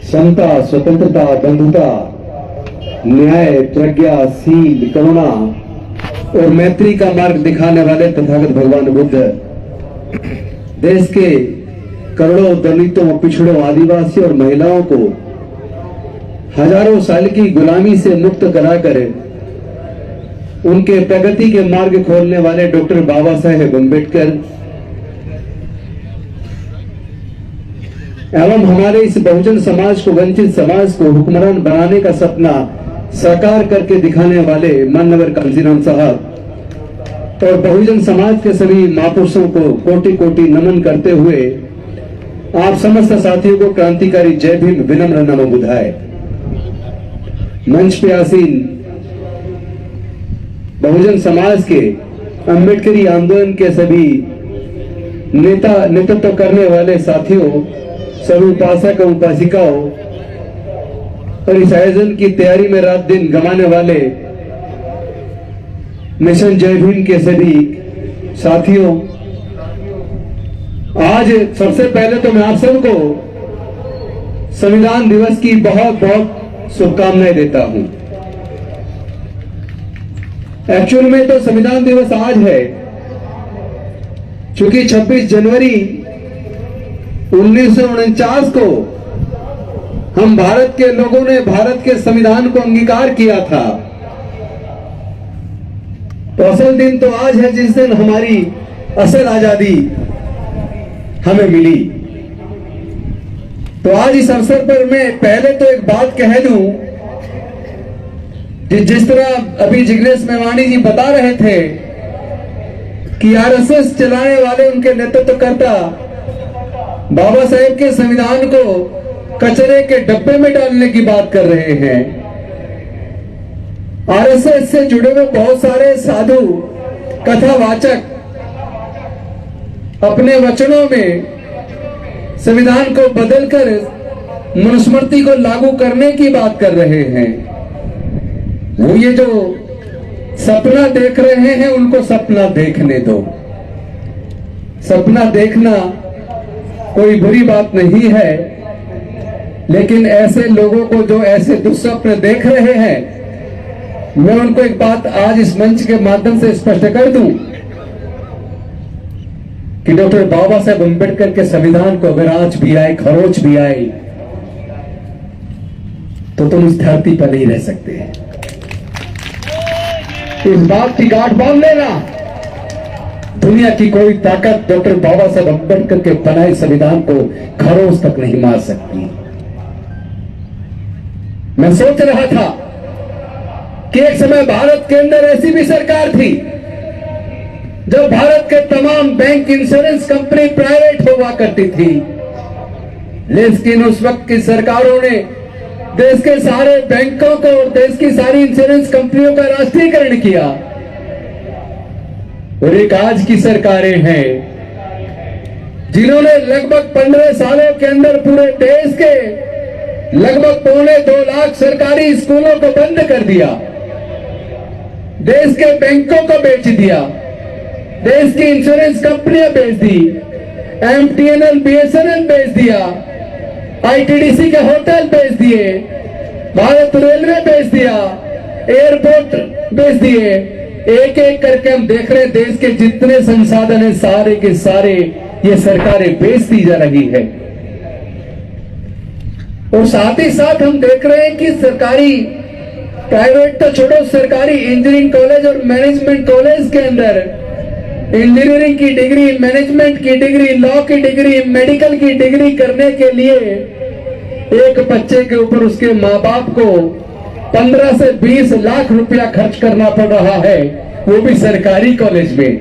समता, स्वतंत्रता, बंधुता, न्याय, प्रज्ञा, शील, करुणा और मैत्री का मार्ग दिखाने वाले तथागत भगवान बुद्ध देश के करोड़ों दलितों, पिछड़ों, आदिवासी और महिलाओं को हजारों साल की गुलामी से मुक्त कराकर उनके प्रगति के मार्ग खोलने वाले डॉक्टर बाबा साहेब अम्बेडकर एवं हमारे इस बहुजन समाज को, वंचित समाज को हुक्मरान बनाने का सपना साकार करके दिखाने वाले मानवर कांसीराम साहब और बहुजन समाज के सभी महापुरुषों को कोटि कोटि नमन करते हुए आप समस्त साथियों को क्रांतिकारी जय भीम, विनम्र नमो बुधाए। मंच पे आसीन बहुजन समाज के, अम्बेडकरी आंदोलन के सभी नेतृत्व करने वाले साथियों, सभी उपासक और उपासिकाओं और इस आयोजन की तैयारी में रात दिन गंवाने वाले मिशन जय भीम के सभी साथियों, आज सबसे पहले तो मैं आप सबको संविधान दिवस की बहुत बहुत शुभकामनाएं देता हूं। एक्चुअल में तो संविधान दिवस आज है, क्योंकि 26 जनवरी 1949 को हम भारत के लोगों ने भारत के संविधान को अंगीकार किया था। तो असल दिन तो आज है जिस दिन हमारी असल आजादी हमें मिली। तो आज इस अवसर पर मैं पहले तो एक बात कह दूं कि जिस तरह अभी जिग्नेश मेवानी जी बता रहे थे कि आरएसएस चलाने वाले उनके नेतृत्वकर्ता बाबा साहेब के संविधान को कचरे के डब्बे में डालने की बात कर रहे हैं। आरएसएस से जुड़े हुए बहुत सारे साधु, कथावाचक अपने वचनों में संविधान को बदलकर मनुस्मृति को लागू करने की बात कर रहे हैं। वो ये जो सपना देख रहे हैं उनको सपना देखने दो। सपना देखना कोई बुरी बात नहीं है, लेकिन ऐसे लोगों को जो ऐसे दुस्वप्न देख रहे हैं, मैं उनको एक बात आज इस मंच के माध्यम से स्पष्ट कर दूं कि डॉक्टर बाबा साहेब अम्बेडकर के संविधान को अगर आंच भी आए, खरोच भी आए, तो तुम इस धरती पर नहीं रह सकते। इस बात की गांठ बांध लेना, दुनिया की कोई ताकत डॉक्टर बाबा साहेब अम्बेडकर के बनाए संविधान को खरोच तक नहीं मार सकती। मैं सोच रहा था कि एक समय भारत के अंदर ऐसी भी सरकार थी जब भारत के तमाम बैंक, इंश्योरेंस कंपनी प्राइवेट हुआ करती थी, लेकिन उस वक्त की सरकारों ने देश के सारे बैंकों को और देश की सारी इंश्योरेंस कंपनियों का राष्ट्रीयकरण किया। और एक आज की सरकारें हैं जिन्होंने लगभग 15 सालों के अंदर पूरे देश के लगभग 2.25 लाख सरकारी स्कूलों को बंद कर दिया, देश के बैंकों को बेच दिया, देश की इंश्योरेंस कंपनियां बेच दी, एमटीएनएल, बीएसएनएल बेच दिया, आईटीडीसी के होटल बेच दिए, भारत रेलवे बेच दिया, एयरपोर्ट बेच दिए। एक एक करके हम देख रहे हैं देश के जितने संसाधन है सारे के सारे ये सरकारें बेचती जा रही है। और साथ ही साथ हम देख रहे हैं कि सरकारी, प्राइवेट तो छोड़ो, सरकारी इंजीनियरिंग कॉलेज और मैनेजमेंट कॉलेज के अंदर इंजीनियरिंग की डिग्री, मैनेजमेंट की डिग्री, लॉ की डिग्री, मेडिकल की डिग्री करने के लिए एक बच्चे के ऊपर उसके माँ बाप को 15 से 20 लाख रुपया खर्च करना पड़ रहा है, वो भी सरकारी कॉलेज में।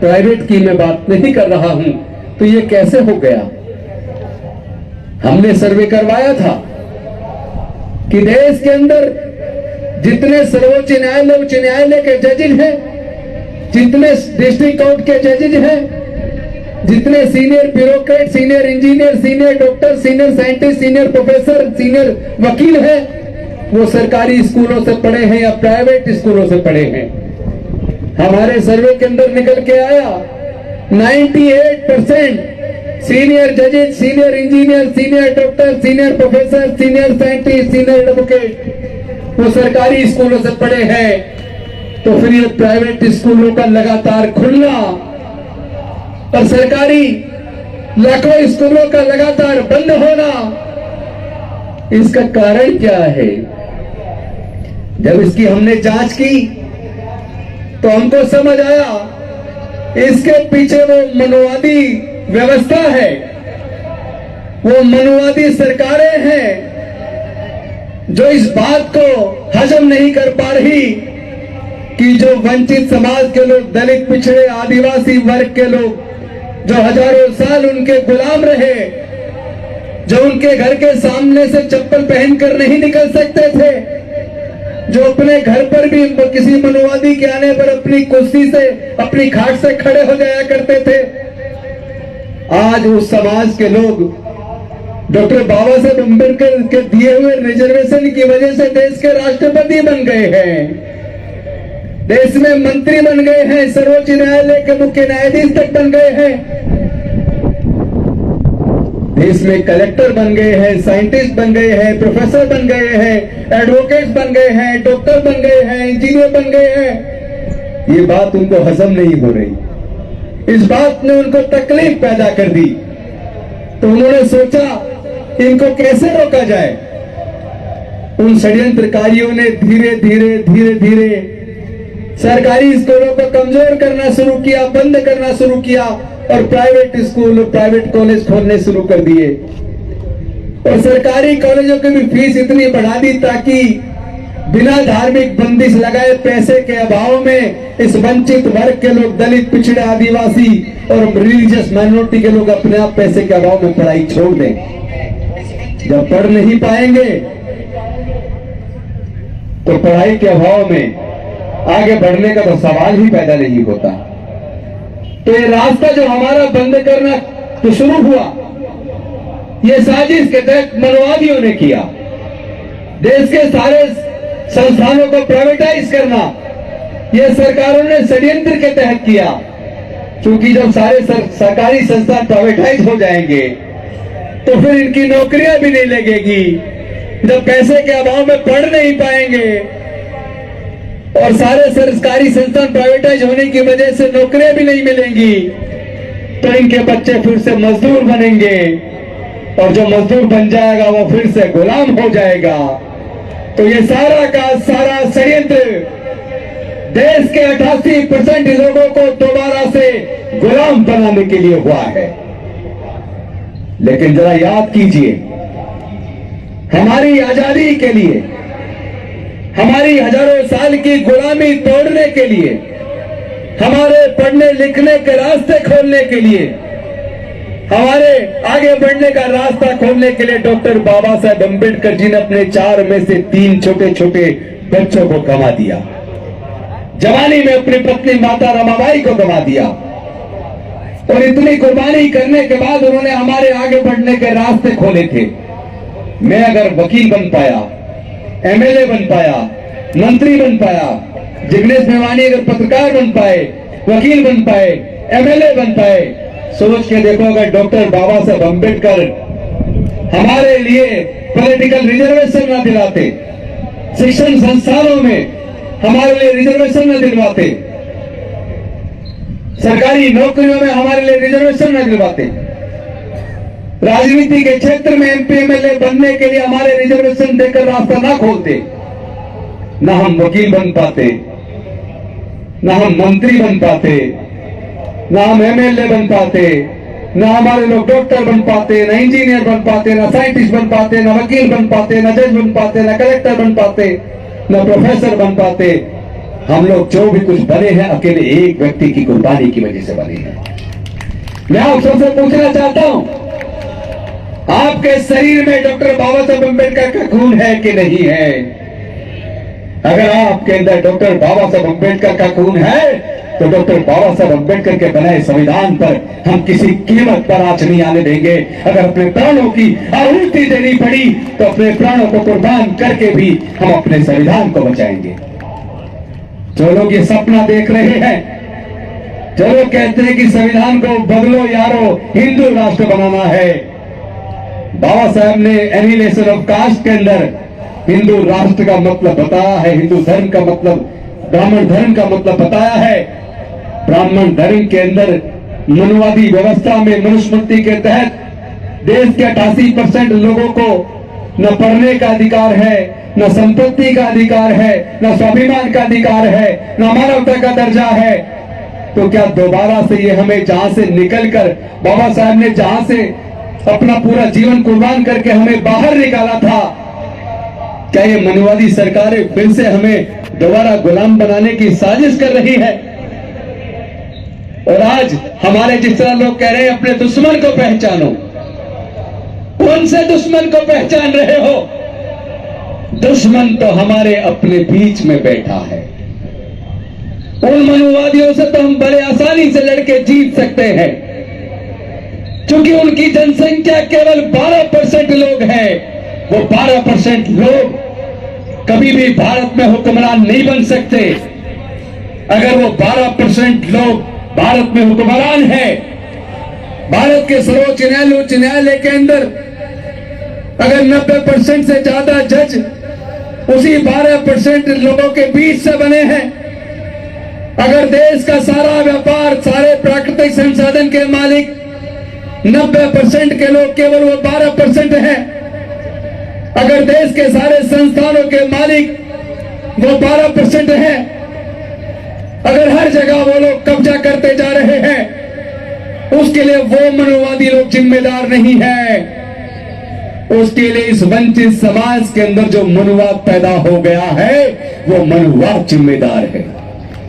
प्राइवेट की मैं बात नहीं कर रहा हूं। तो ये कैसे हो गया? हमने सर्वे करवाया था कि देश के अंदर जितने सर्वोच्च न्यायालय, उच्च न्यायालय के जजेज हैं, जितने डिस्ट्रिक्ट कोर्ट के जजेज हैं, जितने senior bureaucrat, senior engineer, senior doctor, senior scientist, senior professor, senior वकील हैं, वो सरकारी स्कूलों से पढ़े हैं या प्राइवेट स्कूलों से पढ़े हैं। हमारे सर्वे के अंदर निकल के आया 98% सीनियर जजेस, senior engineer, senior doctor, senior professor, senior scientist, senior advocate वो सरकारी स्कूलों से पढ़े हैं, तो फिर ये प्राइवेट स्कूलों का लगातार खुलना और सरकारी लाखों स्कूलों का लगातार बंद होना, इसका कारण क्या है? जब इसकी हमने जांच की तो हमको समझ आया इसके पीछे वो मनोवादी व्यवस्था है, वो मनोवादी सरकारें हैं जो इस बात को हजम नहीं कर पा रही कि जो वंचित समाज के लोग, दलित, पिछड़े, आदिवासी वर्ग के लोग जो हजारों साल उनके गुलाम रहे, जो उनके घर के सामने से चप्पल पहनकर नहीं निकल सकते थे, जो अपने घर पर भी किसी मनोवादी के आने पर अपनी कुर्सी से, अपनी खाट से खड़े हो जाया करते थे, आज उस समाज के लोग डॉक्टर बाबा साहेब अम्बेडकर के दिए हुए रिजर्वेशन की वजह से देश के राष्ट्रपति बन गए हैं, देश में मंत्री बन गए हैं, सर्वोच्च न्यायालय के मुख्य न्यायाधीश तक बन गए हैं, देश में कलेक्टर बन गए हैं, साइंटिस्ट बन गए हैं, प्रोफेसर बन गए हैं, एडवोकेट बन गए हैं, डॉक्टर बन गए हैं, इंजीनियर बन गए हैं। ये बात उनको हजम नहीं हो रही, इस बात ने उनको तकलीफ पैदा कर दी, तो उन्होंने सोचा इनको कैसे रोका जाए। उन षड्यंत्रकारियों ने धीरे धीरे धीरे धीरे सरकारी स्कूलों को कमजोर करना शुरू किया, बंद करना शुरू किया और प्राइवेट स्कूल और प्राइवेट कॉलेज खोलने शुरू कर दिए और सरकारी कॉलेजों की भी फीस इतनी बढ़ा दी ताकि बिना धार्मिक बंदिश लगाए पैसे के अभाव में इस वंचित वर्ग के लोग, दलित, पिछड़े, आदिवासी और रिलीजियस माइनॉरिटी के लोग अपने आप पैसे के अभाव में पढ़ाई छोड़ दें। जब पढ़ नहीं पाएंगे तो पढ़ाई के अभाव में आगे बढ़ने का तो सवाल ही पैदा नहीं होता। तो ये रास्ता जो हमारा बंद करना तो शुरू हुआ, ये साजिश के तहत मनोवादियों ने किया। देश के सारे संस्थानों को प्राइवेटाइज करना ये सरकारों ने षड्यंत्र के तहत किया, क्योंकि जब सारे सरकारी संस्थान प्राइवेटाइज हो जाएंगे तो फिर इनकी नौकरियां भी नहीं लगेगी, जब पैसे के अभाव में पढ़ नहीं पाएंगे और सारे सरकारी संस्थान प्राइवेटाइज होने की वजह से नौकरियां भी नहीं मिलेंगी, तो इनके बच्चे फिर से मजदूर बनेंगे और जो मजदूर बन जाएगा वो फिर से गुलाम हो जाएगा। तो ये सारा का सारा षड्यंत्र देश के 88% लोगों को दोबारा से गुलाम बनाने के लिए हुआ है। लेकिन जरा याद कीजिए, हमारी आजादी के लिए, हमारी हजारों साल की गुलामी तोड़ने के लिए, हमारे पढ़ने लिखने के रास्ते खोलने के लिए, हमारे आगे बढ़ने का रास्ता खोलने के लिए डॉक्टर बाबा साहेब अम्बेडकर जी ने अपने 4 में से 3 छोटे छोटे बच्चों को गंवा दिया। जवानी में अपनी पत्नी माता रमाबाई को गंवा दिया और इतनी कुर्बानी करने के बाद उन्होंने हमारे आगे बढ़ने के रास्ते खोले थे। मैं अगर वकील बन पाया, एमएलए बन पाया, मंत्री बन पाया, जिग्नेश मेवानी अगर पत्रकार बन पाए, वकील बन पाए, एमएलए बन पाए, सोच के देखो अगर डॉक्टर बाबा साहब अम्बेडकर हमारे लिए पॉलिटिकल रिजर्वेशन न दिलाते, शिक्षण संस्थानों में हमारे लिए रिजर्वेशन न दिलवाते, सरकारी नौकरियों में हमारे लिए रिजर्वेशन न दिलवाते, राजनीति के क्षेत्र में एमपी एमएलए बनने के लिए हमारे रिजर्वेशन देकर रास्ता ना खोलते, ना हम वकील बन पाते, ना हम मंत्री बन पाते, ना हम एमएलए बन पाते, ना हमारे लोग डॉक्टर बन पाते, ना इंजीनियर बन पाते, ना साइंटिस्ट बन पाते, ना वकील बन पाते, ना जज बन पाते, ना कलेक्टर बन पाते, ना प्रोफेसर बन पाते। हम लोग जो भी कुछ बने हैं अकेले एक व्यक्ति की कुर्बानी की वजह से बने हैं। मैं आप सबसे पूछना चाहता हूं, आपके शरीर में डॉक्टर बाबा साहेब अम्बेडकर का खून है कि नहीं है? अगर आपके अंदर डॉक्टर बाबा साहेब अम्बेडकर का खून है तो डॉक्टर बाबा साहेब अम्बेडकर के बनाए संविधान पर हम किसी कीमत पर आंच नहीं आने देंगे। अगर अपने प्राणों की आहुति देनी पड़ी तो अपने प्राणों को कुर्बान करके भी हम अपने संविधान को बचाएंगे। जो लोग ये सपना देख रहे हैं चलो कहते हैं कि संविधान को बदलो यारो, हिंदू राष्ट्र बनाना है। बाबा साहब ने एनिहिलेशन ऑफ कास्ट के अंदर हिंदू राष्ट्र का मतलब बताया है, हिंदू धर्म का मतलब, ब्राह्मण धर्म का मतलब बताया है। ब्राह्मण धर्म के अंदर मनुवादी व्यवस्था में मनुस्मृति के तहत देश के 88% लोगों को न पढ़ने का अधिकार है, न संपत्ति का अधिकार है, न स्वाभिमान का अधिकार है, न मानवता का दर्जा है। तो क्या दोबारा से ये हमें जहां से निकलकर बाबा साहब ने जहां से अपना पूरा जीवन कुर्बान करके हमें बाहर निकाला था, क्या ये मनुवादी सरकारें फिर से हमें दोबारा गुलाम बनाने की साजिश कर रही है? और आज हमारे जिस तरह लोग कह रहे हैं अपने दुश्मन को पहचानो, कौन से दुश्मन को पहचान रहे हो? दुश्मन तो हमारे अपने बीच में बैठा है। उन मनुवादियों से तो हम बड़े आसानी से लड़के जीत सकते हैं, क्योंकि उनकी जनसंख्या केवल 12% लोग हैं। वो 12% लोग कभी भी भारत में हुक्मरान नहीं बन सकते। अगर वो 12% लोग भारत में हुक्मरान है, भारत के सर्वोच्च न्यायालय के अंदर अगर 90% से ज्यादा जज उसी 12% लोगों के बीच से बने हैं, अगर देश का सारा व्यापार, सारे प्राकृतिक संसाधन के मालिक 90% के लोग केवल वो 12% हैं, अगर देश के सारे संस्थानों के मालिक वो 12% हैं, अगर हर जगह वो लोग कब्जा करते जा रहे हैं, उसके लिए वो मनुवादी लोग जिम्मेदार नहीं है। उसके लिए इस वंचित समाज के अंदर जो मनुवाद पैदा हो गया है, वो मनुवाद जिम्मेदार है।